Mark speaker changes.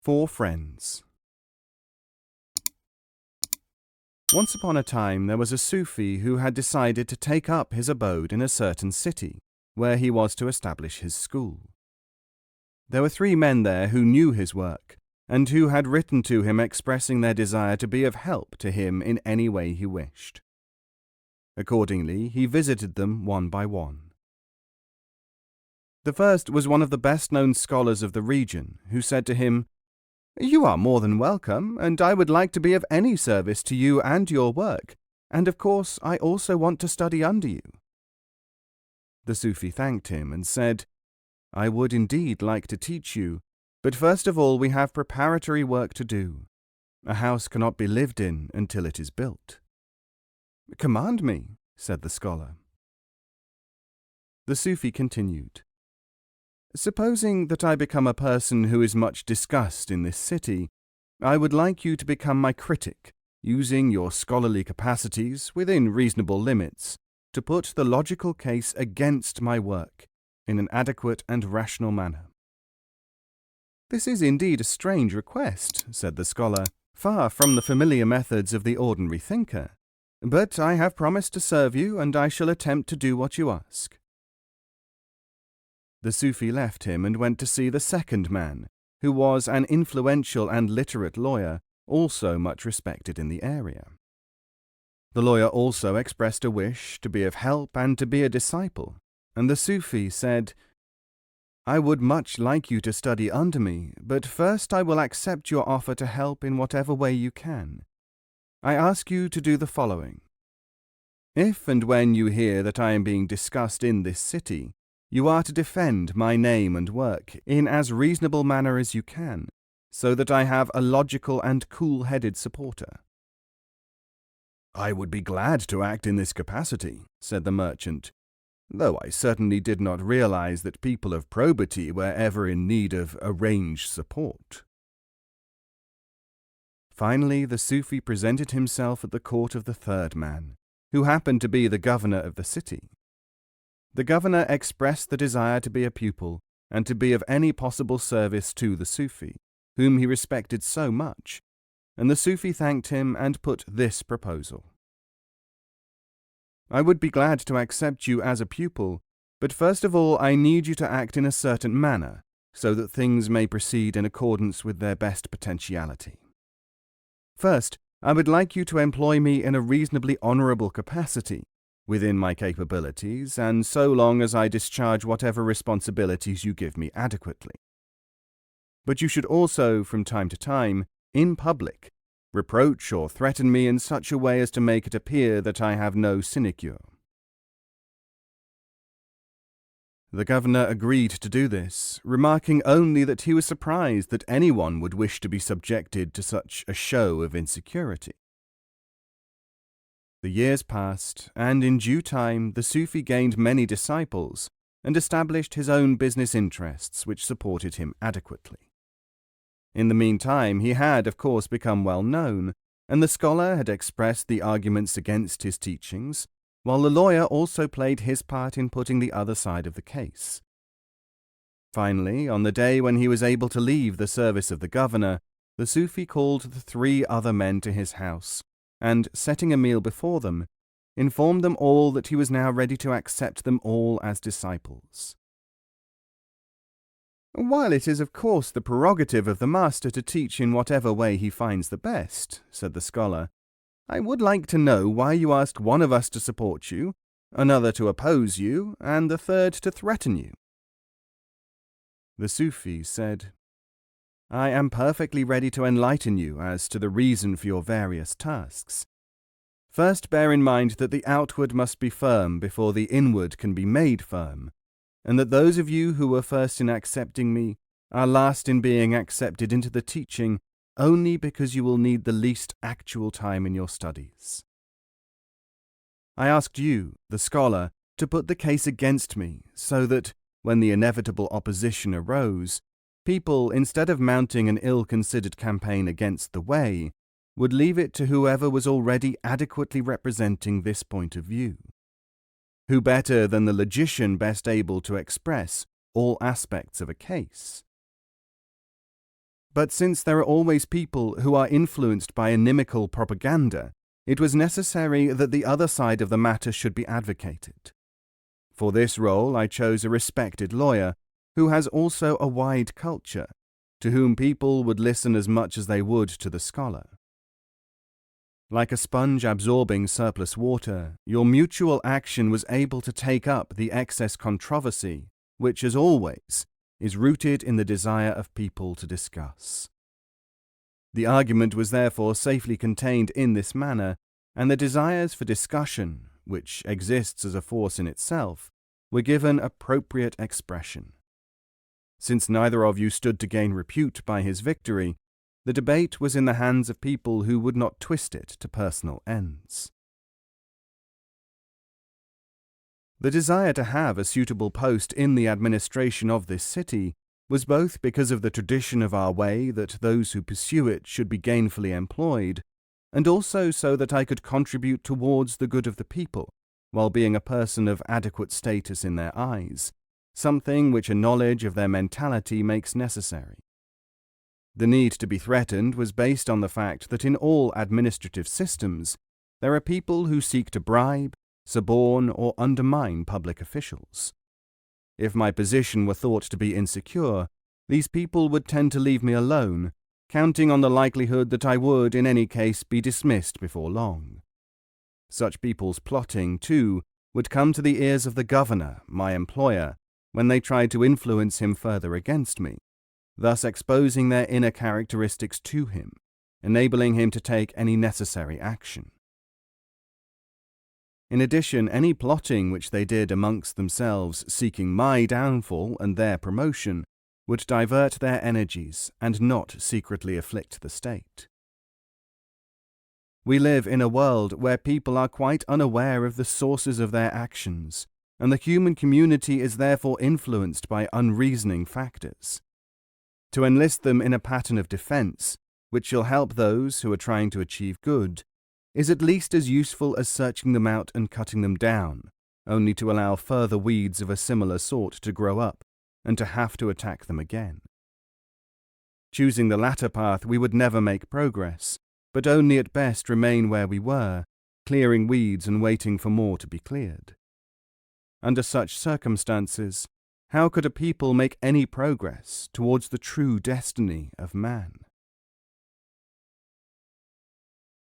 Speaker 1: Four Friends. Once upon a time there was a Sufi who had decided to take up his abode in a certain city, where he was to establish his school. There were 3 men there who knew his work, and who had written to him expressing their desire to be of help to him in any way he wished. Accordingly, he visited them one by one. The first was one of the best-known scholars of the region, who said to him, "You are more than welcome, and I would like to be of any service to you and your work, and of course I also want to study under you." The Sufi thanked him and said, "I would indeed like to teach you, but first of all we have preparatory work to do. A house cannot be lived in until it is built." "Command me," said the scholar. The Sufi continued, "Supposing that I become a person who is much discussed in this city, I would like you to become my critic, using your scholarly capacities, within reasonable limits, to put the logical case against my work in an adequate and rational manner." "This is indeed a strange request," said the scholar, "far from the familiar methods of the ordinary thinker. But I have promised to serve you, and I shall attempt to do what you ask." The Sufi left him and went to see the second man, who was an influential and literate lawyer, also much respected in the area. The lawyer also expressed a wish to be of help and to be a disciple, and the Sufi said, "I would much like you to study under me, but first I will accept your offer to help in whatever way you can. I ask you to do the following. If and when you hear that I am being discussed in this city, you are to defend my name and work in as reasonable manner as you can, so that I have a logical and cool-headed supporter." "I would be glad to act in this capacity," said the merchant, "though I certainly did not realize that people of probity were ever in need of arranged support." Finally, the Sufi presented himself at the court of the third man, who happened to be the governor of the city. The governor expressed the desire to be a pupil and to be of any possible service to the Sufi, whom he respected so much, and the Sufi thanked him and put this proposal. "I would be glad to accept you as a pupil, but first of all I need you to act in a certain manner, so that things may proceed in accordance with their best potentiality. First, I would like you to employ me in a reasonably honorable capacity, within my capabilities, and so long as I discharge whatever responsibilities you give me adequately. But you should also, from time to time, in public, reproach or threaten me in such a way as to make it appear that I have no sinecure." The governor agreed to do this, remarking only that he was surprised that anyone would wish to be subjected to such a show of insecurity. The years passed, and in due time the Sufi gained many disciples and established his own business interests which supported him adequately. In the meantime he had, of course, become well known, and the scholar had expressed the arguments against his teachings, while the lawyer also played his part in putting the other side of the case. Finally, on the day when he was able to leave the service of the governor, the Sufi called the 3 other men to his house, and, setting a meal before them, informed them all that he was now ready to accept them all as disciples. "While it is of course the prerogative of the master to teach in whatever way he finds the best," said the scholar, "I would like to know why you asked one of us to support you, another to oppose you, and the third to threaten you." The Sufi said, "I am perfectly ready to enlighten you as to the reason for your various tasks. First, bear in mind that the outward must be firm before the inward can be made firm, and that those of you who were first in accepting me are last in being accepted into the teaching only because you will need the least actual time in your studies. I asked you, the scholar, to put the case against me, so that, when the inevitable opposition arose, people, instead of mounting an ill-considered campaign against the way, would leave it to whoever was already adequately representing this point of view. Who better than the logician best able to express all aspects of a case? But since there are always people who are influenced by inimical propaganda, it was necessary that the other side of the matter should be advocated. For this role, I chose a respected lawyer who has also a wide culture, to whom people would listen as much as they would to the scholar. Like a sponge absorbing surplus water, your mutual action was able to take up the excess controversy, which, as always, is rooted in the desire of people to discuss. The argument was therefore safely contained in this manner, and the desires for discussion, which exists as a force in itself, were given appropriate expression. Since neither of you stood to gain repute by his victory, the debate was in the hands of people who would not twist it to personal ends. The desire to have a suitable post in the administration of this city was both because of the tradition of our way that those who pursue it should be gainfully employed, and also so that I could contribute towards the good of the people, while being a person of adequate status in their eyes, something which a knowledge of their mentality makes necessary. The need to be threatened was based on the fact that in all administrative systems, there are people who seek to bribe, suborn, or undermine public officials. If my position were thought to be insecure, these people would tend to leave me alone, counting on the likelihood that I would, in any case, be dismissed before long. Such people's plotting, too, would come to the ears of the governor, my employer, when they tried to influence him further against me, thus exposing their inner characteristics to him, enabling him to take any necessary action. In addition, any plotting which they did amongst themselves seeking my downfall and their promotion would divert their energies and not secretly afflict the state. We live in a world where people are quite unaware of the sources of their actions, and the human community is therefore influenced by unreasoning factors. To enlist them in a pattern of defense, which shall help those who are trying to achieve good, is at least as useful as searching them out and cutting them down, only to allow further weeds of a similar sort to grow up and to have to attack them again. Choosing the latter path, we would never make progress, but only at best remain where we were, clearing weeds and waiting for more to be cleared. Under such circumstances, how could a people make any progress towards the true destiny of man?